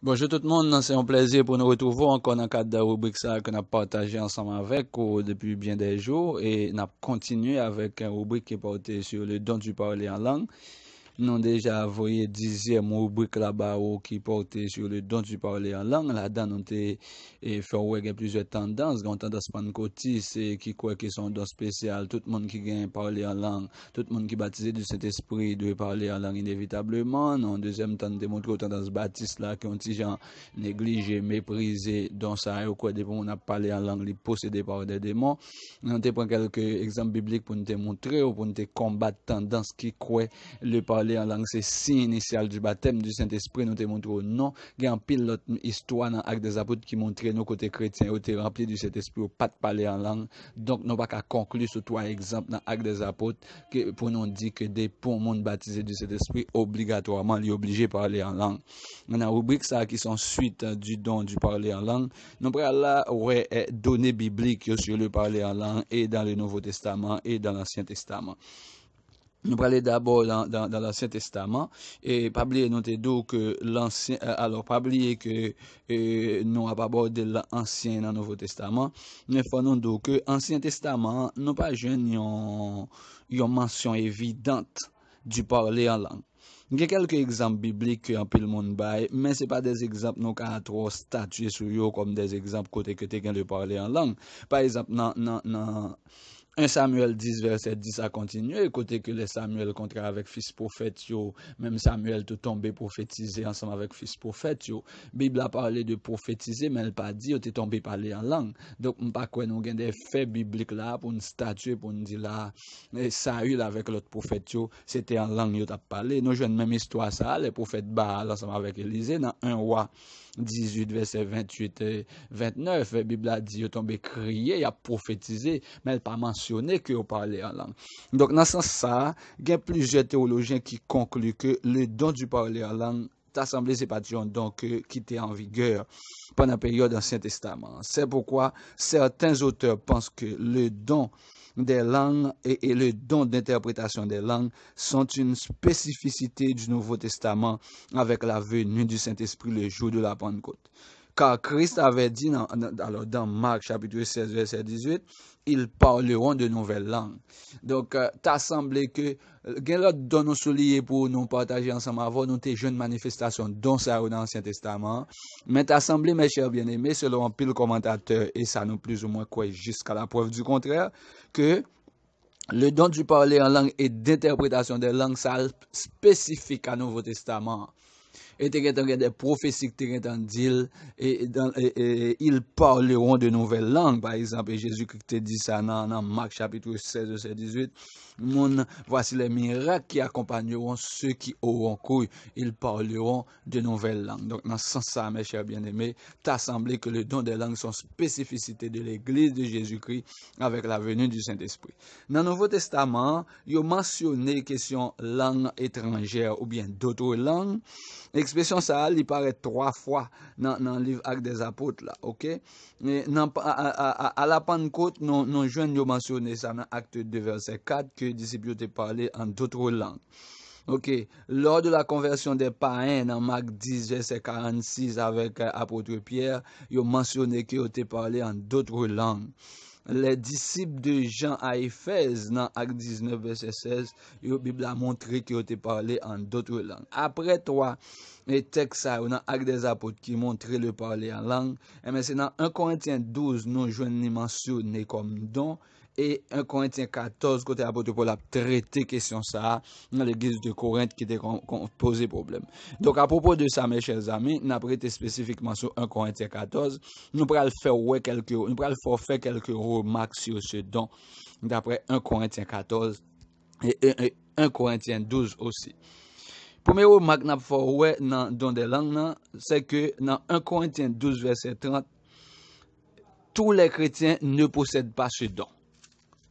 Bonjour tout le monde, c'est un plaisir pour nous retrouver encore dans le cadre de la rubrique ça que nous avons partagé ensemble avec vous depuis bien des jours et nous avons continué avec une rubrique qui est portée sur le don du parler en langue. Nous avons déjà envoyé 10e rubrique là-bas qui portait sur le don du parler en langue. Là-dedans, nous avons fait ouais, plusieurs tendances. Une tendance pentecôtiste qui croit qu'ils sont don spécial. Tout le monde qui gagne parler en langue, tout le monde qui est baptisé du Saint-Esprit doit parler en langue inévitablement. Dans deuxième temps, nous démontré tendance baptiste là qui ont des gens négligés, méprisés, dont ça ou quoi des on a parlé en langue, possédé par des démons. Nous avons pris quelques exemples bibliques pour nous montrer ou pour nous combattre tendance qui croit le parler en langue, c'est signe initial du baptême du Saint-Esprit. Nous te montrons non. Il y a un pilote histoire dans l'acte des apôtres qui montrait nos côtés chrétiens étaient remplis du Saint-Esprit, pas de parler en langue. Donc, nous pas qu'à conclure sur trois exemples dans l'acte des apôtres pour nous dire que des pour monde baptisé du Saint-Esprit, obligatoirement, il est obligé de parler en langue. On a rubrique ça qui sont suite du don du parler en langue. Nous prenons là, ouais, données bibliques sur le parler en langue et dans le Nouveau Testament et dans l'Ancien Testament. Nous parlons d'abord dans l'Ancien Testament et pas oublier nous dit que l'ancien alors pas oublier que nous avons abordé l'ancien dans le Nouveau Testament mais faut nous dire que l'Ancien Testament nous pas une mention évidente du parler en langue. Il y a quelques exemples bibliques en peu le monde bail mais c'est pas des exemples nous qu'à trop statuer sur eux comme des exemples côté que tu de parler en langue. Par exemple dans 1 Samuel 10, verset 10 a continué, côté que les Samuel contre avec fils prophète, même Samuel tout tombé prophétiser ensemble avec fils prophète. Bible a parlé de prophétiser, mais elle n'a pas dit, tu tombé parler en langue. Donc, on pas quoi nous avons des faits bibliques là, pour nous statuer, pour nous dire là, Saül avec l'autre prophète, c'était en langue, il a parlé. Nous jouons même histoire ça, les prophètes Baal ensemble avec Élisée, dans 1 roi 18, verset 28 et 29, la Bible a dit, il tombé crier, il a prophétisé, mais elle pas mentionné que vous parlez en langue. Donc, dans ce sens, il y a plusieurs théologiens qui concluent que le don du parler en langue, l'Assemblée, c'est pas un don qui était en vigueur pendant la période d'Ancien Testament. C'est pourquoi certains auteurs pensent que le don des langues et le don d'interprétation des langues sont une spécificité du Nouveau Testament avec la venue du Saint-Esprit le jour de la Pentecôte. Car Christ avait dit dans Marc chapitre 16, verset 18, ils parleront de nouvelles langues. Donc, t'as semblé que gen lot don nous soulier pour nous partager ensemble avant nous tes jeunes manifestations dont ça dans l'Ancien Testament. Mais t'as semblé, mes chers bien-aimés, selon un pile commentateur, et ça nous plus ou moins quoi jusqu'à la preuve du contraire, que le don du parler en langue et d'interprétation des langues, ça spécifique à Nouveau Testament. Et tu as des prophéties que tu as dit, et ils parleront de nouvelles langues. Par exemple, Jésus-Christ te dit ça dans Marc chapitre 16, verset 18. Voici les miracles qui accompagneront ceux qui auront cru. Ils parleront de nouvelles langues. Donc, dans ce sens-là, mes chers bien-aimés, t'as semblé que le don des langues sont spécificités de l'Église de Jésus-Christ avec la venue du Saint-Esprit. Dans le Nouveau Testament, il y a mentionné question langue étrangère ou bien d'autres langues. L'expression ça, il paraît 3 fois dans le livre Actes des Apôtres là, ok? À la Pentecôte, nous joignons mentionné ça dans Acte 2 verset 4 que les disciples ont parlé en d'autres langues. Ok, lors de la conversion des païens dans Marc 10 verset 46 avec apôtre Pierre, ils ont mentionné qu'ils ont parlé en d'autres langues. Les disciples de Jean à Éphèse, dans Acte 19, verset 16, la Bible a montré qu'ils ont parlé en d'autres langues. Après toi, les textes dans Acte des Apôtres qui montrent le parler en langue, et c'est dans 1 Corinthiens 12, nous joignons mentionné comme don, et 1 Corinthiens 14, côté apôtre Paul a traité question ça dans l'église de Corinthe qui était posé problème. Donc à propos de ça, mes chers amis, nous avons prêté spécifiquement sur 1 Corinthiens 14, nous pourrons faire quelques remarques sur ce don d'après 1 Corinthiens 14 et 1 Corinthiens 12 aussi. Premier remarque n'a fait dans des langues, c'est que dans 1 Corinthiens 12 verset 30, tous les chrétiens ne possèdent pas ce don.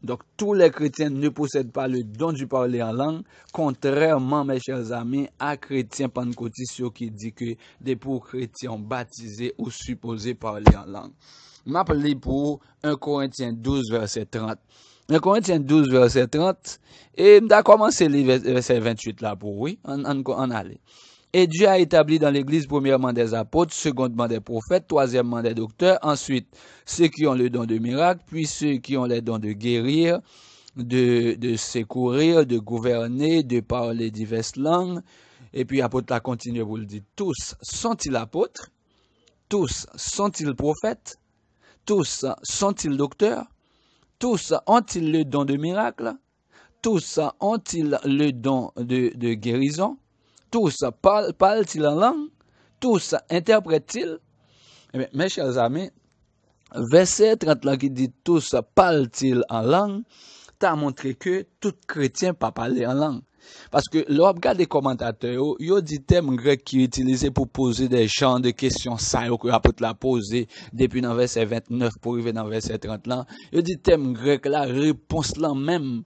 Donc, tous les chrétiens ne possèdent pas le don du parler en langue, contrairement, mes chers amis, à chrétiens pentecôtistes qui dit que des pour chrétiens baptisés ou supposés parler en langue. M'appelez pour 1 Corinthiens 12, verset 30. 1 Corinthiens 12, verset 30, et m'da commencé le verset 28 là pour oui, on allait. Et Dieu a établi dans l'Église premièrement des apôtres, secondement des prophètes, troisièmement des docteurs, ensuite ceux qui ont le don de miracle, puis ceux qui ont les dons de guérir, de secourir, de gouverner, de parler diverses langues. Et puis apôtre a continué pour le dire, tous sont-ils apôtres? Tous sont-ils prophètes? Tous sont-ils docteurs? Tous ont-ils le don de miracle? Tous ont-ils le don de guérison? Tous parlent-ils en langue? Tous interprètent-ils? Eh bien, mes chers amis, verset 30 là qui dit tous parlent-ils en langue, t'as montré que tout chrétien pas parler en langue. Parce que l'on regarde les commentateurs, ils dit terme grec qui est utilisé pour poser des genres de questions ça que l'apôtre l'a posé depuis dans verset 29 pour arriver dans verset 30 là. Ils dit terme grec la réponse là même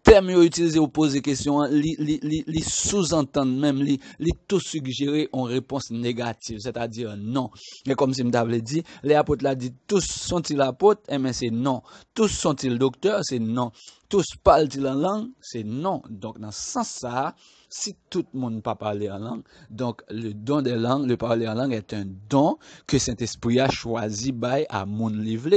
terme utilisé pour poser questions, li sous-entendre même li tout suggérer en réponse négative, c'est-à-dire non. Mais comme si m'avait dit, les apôtres l'a dit tous sont-ils apôtres? Eh bien c'est non. Tous sont-ils docteurs? C'est non. Tous parlent-ils en langue? C'est non. Donc, dans ce sens-là, si tout le monde ne peut pas parler en langue, donc le don des langues, le parler en langue est un don que Saint-Esprit a choisi à mon livre.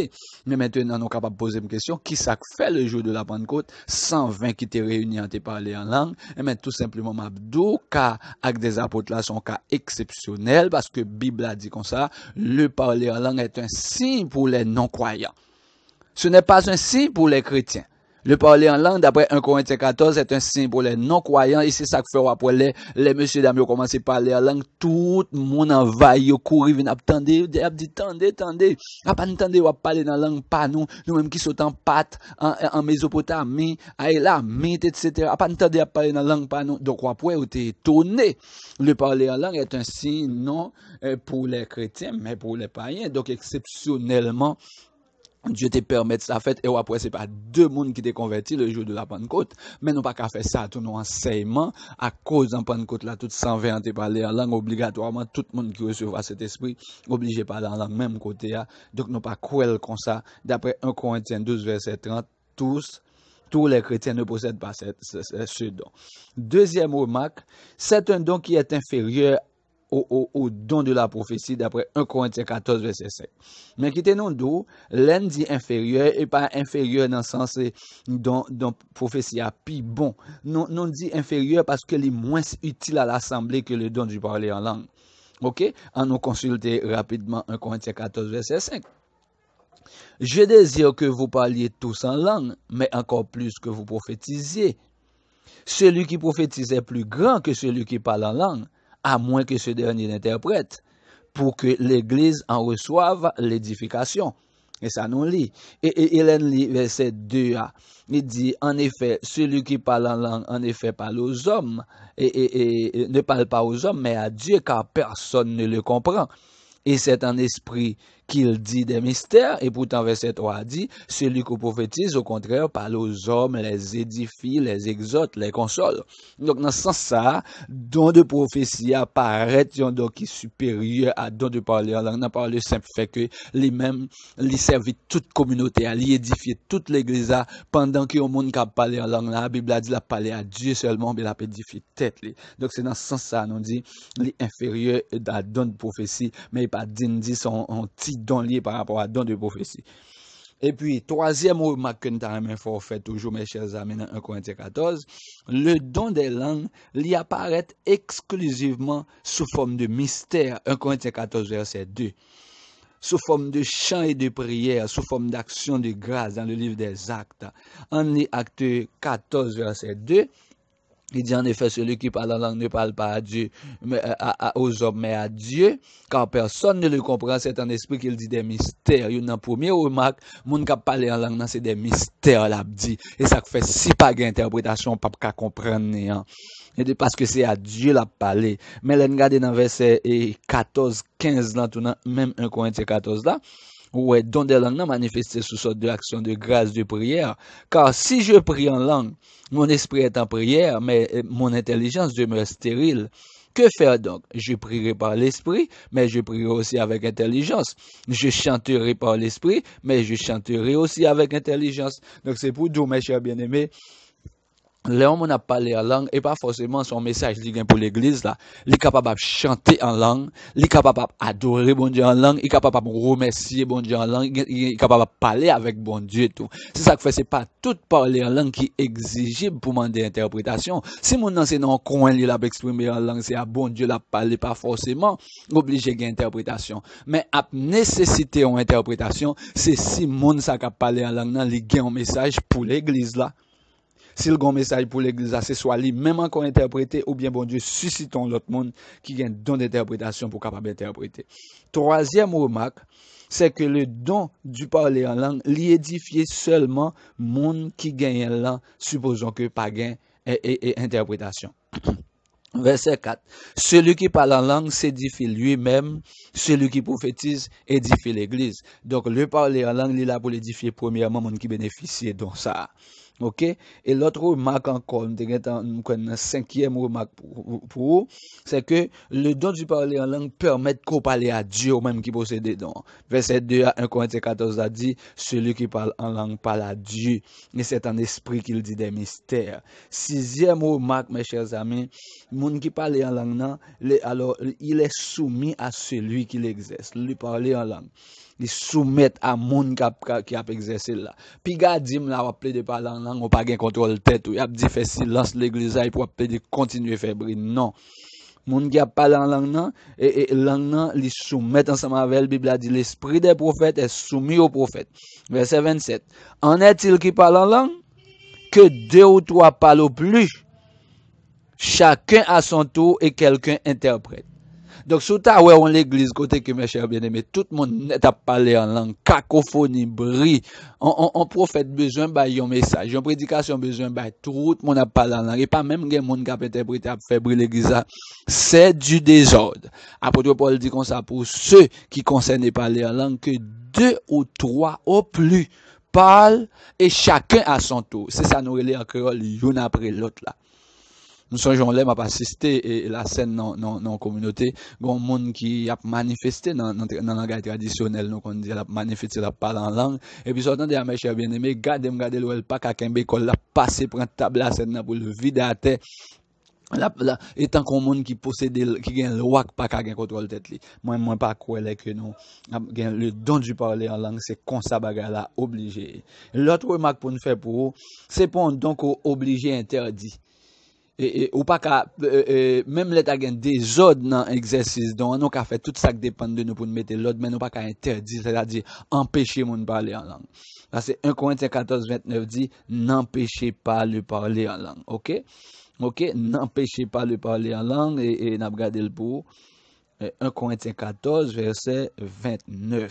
Mais maintenant, nous sommes capables de poser une question. Qui ça fait le jour de la Pentecôte? 120 qui étaient réunis en te parler en langue. Et bien, tout simplement, Mabdou, cas avec des apôtres là, sont cas exceptionnels parce que la Bible a dit comme ça, le parler en langue est un signe pour les non-croyants. Ce n'est pas un signe pour les chrétiens. Le parler en langue, d'après 1 Corinthiens 14, est un signe pour les non-croyants. Et c'est ça que fait après les messieurs dames, ils ont commencé à parler en langue. Tout le monde envahit, courir, vient attendre, il dit, attendez. A pas attendez, on parler dans la langue, pas nous mêmes qui sont en pâte, en Mésopotamie, à Élamite, etc. A pas attendez à parler dans la langue, pas nous. Donc, après, on est étonné. Le parler en langue est un signe non pour les chrétiens, mais pour les païens. Donc, exceptionnellement, Dieu te permet ça fait et après c'est pas deux monde qui te converti le jour de la Pentecôte, mais non pas qu'à faire ça tout nos enseignements à cause en Pentecôte là tout 120 te parler en langue obligatoirement tout le monde qui recevra cet esprit obligé parler en langue même côté là. Donc non pas cruel comme ça d'après 1 Corinthiens 12 verset 30 tous les chrétiens ne possèdent pas ce don. Deuxième remarque, c'est un don qui est inférieur au don de la prophétie d'après 1 Corinthiens 14 verset 5. Mais qui non d'où l'un dit inférieur et pas inférieur dans le sens dont prophétie a pi bon. Non dit inférieur parce que est moins utile à l'assemblée que le don du parler en langue. OK? On nous consulter rapidement 1 Corinthiens 14 verset 5. Je désire que vous parliez tous en langue, mais encore plus que vous prophétisiez. Celui qui prophétise est plus grand que celui qui parle en langue, à moins que ce dernier l'interprète, pour que l'Église en reçoive l'édification. Et ça nous lit. Et Hélène lit verset 2a. Il dit, en effet, celui qui parle en langue, en effet, parle aux hommes, et ne parle pas aux hommes, mais à Dieu, car personne ne le comprend. Et c'est en esprit qu'il dit des mystères, et pourtant verset 3 dit, celui qui prophétise, au contraire, parle aux hommes, les édifie, les exhorte, les console. Donc, dans ce sens-là, don de prophétie apparaît un don qui est supérieur à don de parler en langue. Par le simple fait que lui-même, il servit toute communauté, il édifie toute l'église pendant qu'il y a un monde qui a parlé en langue. La Bible a dit, il a parlé à Dieu seulement, mais il a édifié tête. Donc, c'est dans ce sens-là, on dit, il est inférieur à don de prophétie, mais il pas dit son petit don lié par rapport à don de prophétie. Et puis, troisième remarque que nous avons fait toujours, mes chers amis, dans 1 Corinthiens 14, le don des langues, il apparaît exclusivement sous forme de mystère. 1 Corinthiens 14, verset 2. Sous forme de chant et de prière, sous forme d'action de grâce dans le livre des Actes. En Acte 14, verset 2, il dit en effet, celui qui parle en langue ne parle pas à Dieu, mais aux hommes, mais à Dieu, car personne ne le comprend. C'est un esprit qu'il dit des mystères. Il y a une première remarque, moun qui parle en langue, c'est des mystères, l'a dit. Et ça fait si pas d'interprétation, pas qu'à comprendre, et parce que c'est à Dieu l'a parlé. Mais là, regardez dans verset 14, 15, là, tout même 1 Corinthiens 14, là, ouais, don des langues manifesté sous sorte d'action de grâce de prière. Car si je prie en langue, mon esprit est en prière, mais mon intelligence demeure stérile. Que faire donc? Je prierai par l'esprit, mais je prierai aussi avec intelligence. Je chanterai par l'esprit, mais je chanterai aussi avec intelligence. Donc c'est pour vous, mes chers bien-aimés, Léon on a parlé en langue et pas forcément son message li gen pour l'église là, il est capable de chanter en langue, il est capable d'adorer bon Dieu en langue, il est capable de remercier bon Dieu en langue, il est capable de parler avec bon Dieu et tout. C'est ça que fait, c'est pas tout parler en langue qui est exigible pour demander interprétation. Si mon c'est dans un coin il a exprimer en langue, c'est à bon Dieu la parler, pas forcément obligé d'une interprétation. Mais à nécessiter une interprétation, c'est si mon ça cap parler en langue, il gagne un message pour l'église là. Si le grand message pour l'église, c'est soit lui même encore interprété, ou bien bon Dieu, suscitons l'autre monde qui a un don d'interprétation pour capable d'interpréter. Troisième remarque, c'est que le don du parler en langue, l'édifier seulement monde qui gagne en langue, supposons que pas gagne et interprétation. Verset 4. Celui qui parle en langue s'édifie lui-même, celui qui prophétise édifie l'église. Donc, le parler en langue, il est là pour l'édifier premièrement, monde qui bénéficie de ça. OK? Et l'autre remarque encore, une cinquième remarque pour vous, c'est que le don du parler en langue permet qu'on parle à Dieu ou même qui possède des dons. Verset 2 à 1 Corinthiens 14 a dit, celui qui parle en langue parle à Dieu. Et c'est en esprit qu'il dit des mystères. Sixième remarque, mes chers amis, monde qui parle en langue, alors il est soumis à celui qui l'exerce. Lui parler en langue. Ils soumettent à moun qui a exercé là. Puis gadim là, on plaide de parler en langue, on pas gain contrôle tête, il a dit fait silence l'église là, pour plaide continuer faire bruit. Non. Moun qui a parlé en langue nan, et langue nan, ils soumettent ensemble avec la Bible a dit l'esprit des prophètes est soumis aux prophètes. Verset 27. En est-il qui parle en langue? Que deux ou trois parlent au plus. Chacun à son tour et quelqu'un interprète. Donc, sous ta ouais, on l'église, côté que mes chers bien-aimés, tout le monde n'est à parler en langue, cacophonie, bruit. On prophète besoin d'un message, une prédication besoin d'un tout le monde a parlé en langue. Et pas même des monde qui a interprété, a fait briller l'église. C'est du désordre. Apôtre Paul dit comme ça, pour ceux qui concernent parler en langue, que deux ou trois au plus parlent et chacun à son tour. C'est ça, nous relais en créole, l'un après l'autre là. Nous songeons là, m'a assisté et la scène dans communauté, grand monde qui a manifesté dans le langage traditionnel, nous on dit la manifester la parole en langue et puis sortant de mes chers bien-aimés, gardez le pas qu'à Kembe qu'on l'a passé prendre table la scène pour le vider à terre. Étant qu'on monde qui possède qui gagne le roi pas qu'à gagne contrôle tête li. Moi pas croire que nous le don du parler en langue c'est comme ça bagarre là obligé. L'autre remarque pour nous faire pour c'est pas donc obligé interdit. Ou pas qu'à même l'état gagne des ordres dans exercice donc on a fait tout ça qui dépend de nous pour nous mettre l'ordre mais nous pas qu'à interdire c'est-à-dire empêcher mon parler en langue. Là c'est 1 Corinthiens 14:29 dit n'empêchez pas le parler en langue. OK? N'empêchez pas le parler en langue et n'a regardé le pour 1 Corinthiens 14 verset 29.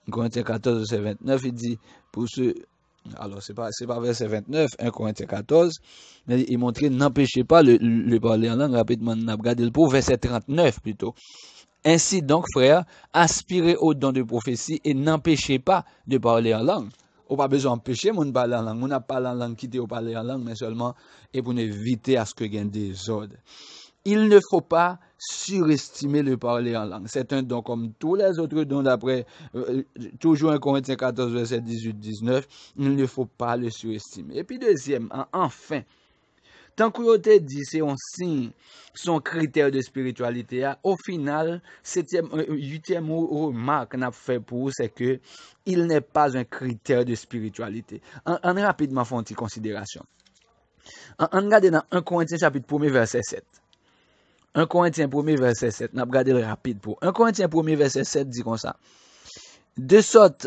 1 Corinthiens 14 verset 29 il dit pour ceux alors, c'est pas verset 29, 1 Corinthiens 14, mais il montre n'empêchez pas le parler en langue, rapidement, n'a regardé le pour verset 39 plutôt. Ainsi donc, frères, aspirez au don de prophétie et n'empêchez pas de parler en langue. On pas besoin d'empêcher mon parler en langue. On n'a pas en langue quitter au parler en langue, mais seulement et pour éviter à ce que gagne des ordres. Il ne faut pas surestimer le parler en langue. C'est un don comme tous les autres dons d'après, toujours 1 Corinthiens 14, verset 18-19, il ne faut pas le surestimer. Et puis deuxième, enfin, tant que vous te dit c'est un signe, son critère de spiritualité, au final, huitième remarque qu'on a fait pour vous, c'est que il n'est pas un critère de spiritualité. En rapidement, font une considération. En regardant dans 1 Corinthiens chapitre 1 verset 7. 1 Corinthiens 1 verset 7. N'a regardé le rapide pour. 1 Corinthiens 1 verset 7 dit comme ça. De sorte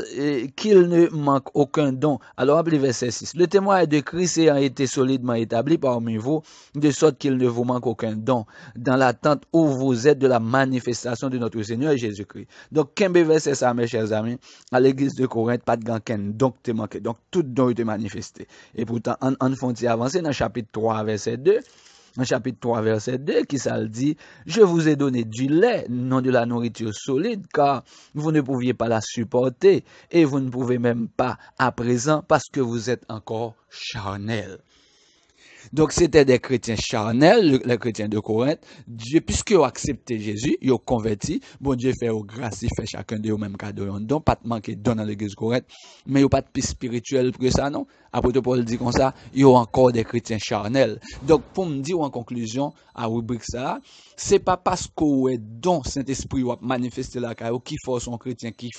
qu'il ne manque aucun don. Alors, appelez verset 6. Le témoignage de Christ ayant été solidement établi parmi vous, de sorte qu'il ne vous manque aucun don, dans l'attente où vous êtes de la manifestation de notre Seigneur Jésus-Christ. Donc, quel verset ça, mes chers amis? À l'église de Corinthe, pas de ganken, donc te manqué. Donc, tout don est manifesté. Et pourtant, on faut-il avancer dans chapitre 3, verset 2. En chapitre 3, verset 2, qui ça le dit, je vous ai donné du lait, non de la nourriture solide, car vous ne pouviez pas la supporter, et vous ne pouvez même pas à présent, parce que vous êtes encore charnel. Donc, c'était des chrétiens charnels, les chrétiens de Corinthe. Dieu, puisque ils ont accepté Jésus, ils ont converti. Bon Dieu fait aux grâces, il fait chacun de eux même cadeau. Donc, pas de manquer don dans l'église de Corinthe. Mais ils n'ont pas de plus spirituel que ça, non? Apôtre Paul dit comme ça, il y a encore des chrétiens charnels. Donc, pour me dire en conclusion, à rubrique ça, c'est pas parce qu'on est don Saint-Esprit ou manifester la caillou qui force son chrétien qui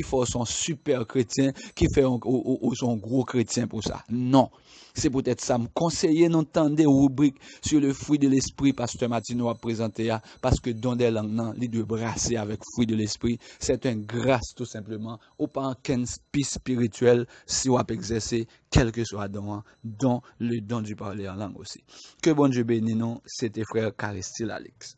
force son super chrétien, qui fait son gros chrétien pour ça. Non. C'est peut-être ça. Me conseiller d'entendre rubrique sur le fruit de l'esprit, Pasteur Martino a présenté, parce que dans des langues, il doit brasser avec fruit de l'esprit. C'est une grâce, tout simplement. Ou pas un spirituel, si on a exercer, quel que soit dans le don du parler en langue aussi. Que bon Dieu bénisse nous, c'était frère Caristil Alex.